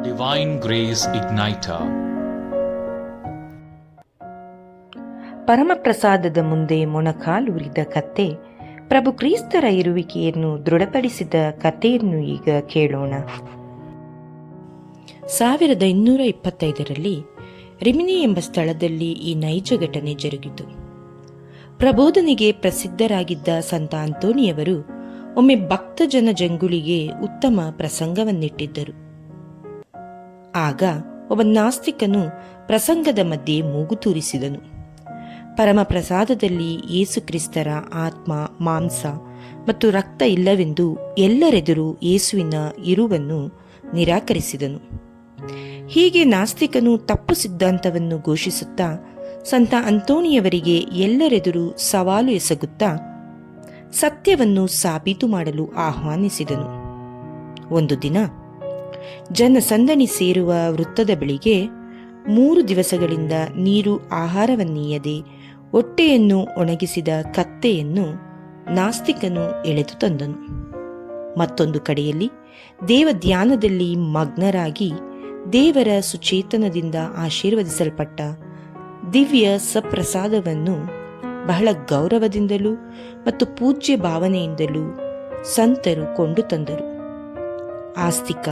Divine Grace Igniter. ಪರಮಪ್ರಸಾದದ ಮುಂದೆ ಮೊಣಕಾಲೂರಿದ ಕತ್ತೆ ಪ್ರಭು ಕ್ರಿಸ್ತರ ಇರುವಿಕೆಯನ್ನು ದೃಢಪಡಿಸಿದ ಕಥೆಯನ್ನು ಈಗ ಕೇಳೋಣ. 1225ರಲ್ಲಿ ರಿಮಿನಿ ಎಂಬ ಸ್ಥಳದಲ್ಲಿ ಈ ನೈಜ ಘಟನೆ ಜರುಗಿತು. ಪ್ರಬೋಧನೆಗೆ ಪ್ರಸಿದ್ಧರಾಗಿದ್ದ ಸಂತ ಅಂತೋನಿಯವರು ಒಮ್ಮೆ ಭಕ್ತಜನ ಜಂಗುಳಿಗೆ ಉತ್ತಮ ಪ್ರಸಂಗವನ್ನಿಟ್ಟಿದ್ದರು. ಆಗ ಒಬ್ಬ ನಾಸ್ತಿಕನು ಪ್ರಸಂಗದ ಮಧ್ಯೆ ಮೂಗು ತೂರಿಸಿದನು. ಪರಮಪ್ರಸಾದದಲ್ಲಿ ಯೇಸು ಕ್ರಿಸ್ತರ ಆತ್ಮ, ಮಾಂಸ ಮತ್ತು ರಕ್ತ ಇಲ್ಲವೆಂದು ಎಲ್ಲರೆದುರು ಯೇಸುವಿನ ಇರುವನ್ನು ನಿರಾಕರಿಸಿದನು. ಹೀಗೆ ನಾಸ್ತಿಕನು ತಪ್ಪು ಸಿದ್ಧಾಂತವನ್ನು ಘೋಷಿಸುತ್ತಾ ಸಂತ ಅಂತೋಣಿಯವರಿಗೆ ಎಲ್ಲರೆದುರು ಸವಾಲು ಎಸಗುತ್ತಾ ಸತ್ಯವನ್ನು ಸಾಬೀತು ಮಾಡಲು ಆಹ್ವಾನಿಸಿದನು. ಒಂದು ದಿನ ಜನಸಂದಣಿ ಸೇರುವ ವೃತ್ತದ ಬಳಿಗೆ 3 ದಿವಸಗಳಿಂದ ನೀರು ಆಹಾರವನ್ನೀಯದೆ ಹೊಟ್ಟೆಯನ್ನು ಒಣಗಿಸಿದ ಕತ್ತೆಯನ್ನು ನಾಸ್ತಿಕನು ಎಳೆದು ತಂದನು. ಮತ್ತೊಂದು ಕಡೆಯಲ್ಲಿ ದೇವಧ್ಯಾನದಲ್ಲಿ ಮಗ್ನರಾಗಿ ದೇವರ ಸುಚೇತನದಿಂದ ಆಶೀರ್ವದಿಸಲ್ಪಟ್ಟ ದಿವ್ಯ ಸಪ್ರಸಾದವನ್ನು ಬಹಳ ಗೌರವದಿಂದಲೂ ಮತ್ತು ಪೂಜ್ಯ ಭಾವನೆಯಿಂದಲೂ ಸಂತರು ಕೊಂಡು ತಂದರು. ಆಸ್ತಿಕ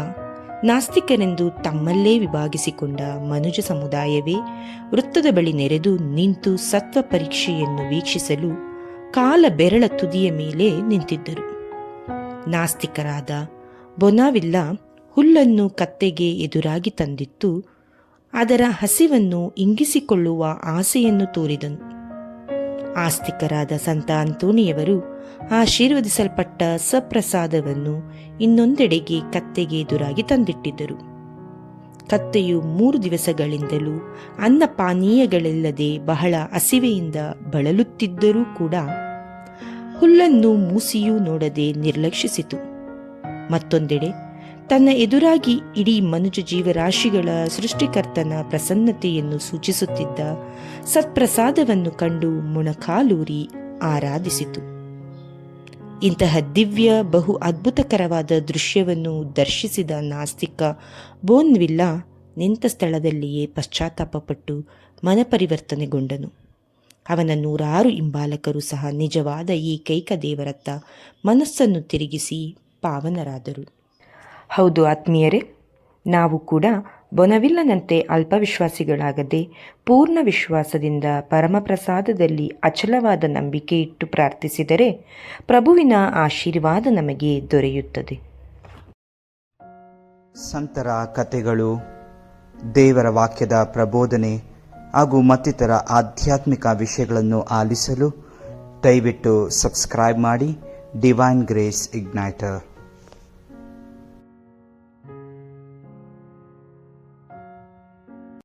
ನಾಸ್ತಿಕರೆಂದು ತಮ್ಮಲ್ಲೇ ವಿಭಾಗಿಸಿಕೊಂಡ ಮನುಜ ಸಮುದಾಯವೇ ವೃತ್ತದ ಬಳಿ ನೆರೆದು ನಿಂತು ಸತ್ವ ಪರೀಕ್ಷೆಯನ್ನು ವೀಕ್ಷಿಸಲು ಕಾಲ ಬೆರಳ ತುದಿಯ ಮೇಲೆ ನಿಂತಿದ್ದರು. ನಾಸ್ತಿಕರಾದ ಬೊನಾವಿಲ್ಲ ಹುಲ್ಲನ್ನು ಕತ್ತೆಗೆ ಎದುರಾಗಿ ತಂದಿತ್ತು ಅದರ ಹಸಿವನ್ನು ಇಂಗಿಸಿಕೊಳ್ಳುವ ಆಸೆಯನ್ನು ತೋರಿದನು. ಆಸ್ತಿಕರಾದ ಸಂತ ಅಂತೋಣಿಯವರು ಆಶೀರ್ವದಿಸಲ್ಪಟ್ಟ ಸಪ್ರಸಾದವನ್ನು ಇನ್ನೊಂದೆಡೆಗೆ ಕತ್ತೆಗೆ ಎದುರಾಗಿ ತಂದಿಟ್ಟಿದ್ದರು. ಕತ್ತೆಯು 3 ದಿವಸಗಳಿಂದಲೂ ಅನ್ನ ಪಾನೀಯಗಳಿಲ್ಲದೆ ಬಹಳ ಹಸಿವೆಯಿಂದ ಬಳಲುತ್ತಿದ್ದರೂ ಕೂಡ ಹುಲ್ಲನ್ನು ಮೂಸಿಯೂ ನೋಡದೆ ನಿರ್ಲಕ್ಷಿಸಿತು. ಮತ್ತೊಂದೆಡೆ ತನ್ನ ಎದುರಾಗಿ ಇಡೀ ಮನುಜ ಜೀವರಾಶಿಗಳ ಸೃಷ್ಟಿಕರ್ತನ ಪ್ರಸನ್ನತೆಯನ್ನು ಸೂಚಿಸುತ್ತಿದ್ದ ಸತ್ಪ್ರಸಾದವನ್ನು ಕಂಡು ಮೊಣಕಾಲೂರಿ ಆರಾಧಿಸಿತು. ಇಂತಹ ದಿವ್ಯ ಬಹು ಅದ್ಭುತಕರವಾದ ದೃಶ್ಯವನ್ನು ದರ್ಶಿಸಿದ ನಾಸ್ತಿಕ ಬೋನ್ವಿಲ್ಲ ನಿಂತ ಸ್ಥಳದಲ್ಲಿಯೇ ಪಶ್ಚಾತ್ತಾಪಪಟ್ಟು ಮನಪರಿವರ್ತನೆಗೊಂಡನು. ಅವನ 100 ಹಿಂಬಾಲಕರು ಸಹ ನಿಜವಾದ ಏಕೈಕ ದೇವರತ್ತ ಮನಸ್ಸನ್ನು ತಿರುಗಿಸಿ ಪಾವನರಾದರು. ಹೌದು ಆತ್ಮೀಯರೇ, ನಾವು ಕೂಡ ಬೊನವಿಲ್ಲನಂತೆ ಅಲ್ಪವಿಶ್ವಾಸಿಗಳಾಗದೆ ಪೂರ್ಣ ವಿಶ್ವಾಸದಿಂದ ಪರಮಪ್ರಸಾದದಲ್ಲಿ ಅಚಲವಾದ ನಂಬಿಕೆ ಇಟ್ಟು ಪ್ರಾರ್ಥಿಸಿದರೆ ಪ್ರಭುವಿನ ಆಶೀರ್ವಾದ ನಮಗೆ ದೊರೆಯುತ್ತದೆ. ಸಂತರ ಕಥೆಗಳು, ದೇವರ ವಾಕ್ಯದ ಪ್ರಬೋಧನೆ ಹಾಗೂ ಮತ್ತಿತರ ಆಧ್ಯಾತ್ಮಿಕ ವಿಷಯಗಳನ್ನು ಆಲಿಸಲು ದಯವಿಟ್ಟು ಸಬ್ಸ್ಕ್ರೈಬ್ ಮಾಡಿ ಡಿವೈನ್ ಗ್ರೇಸ್ ಇಗ್ನೈಟರ್.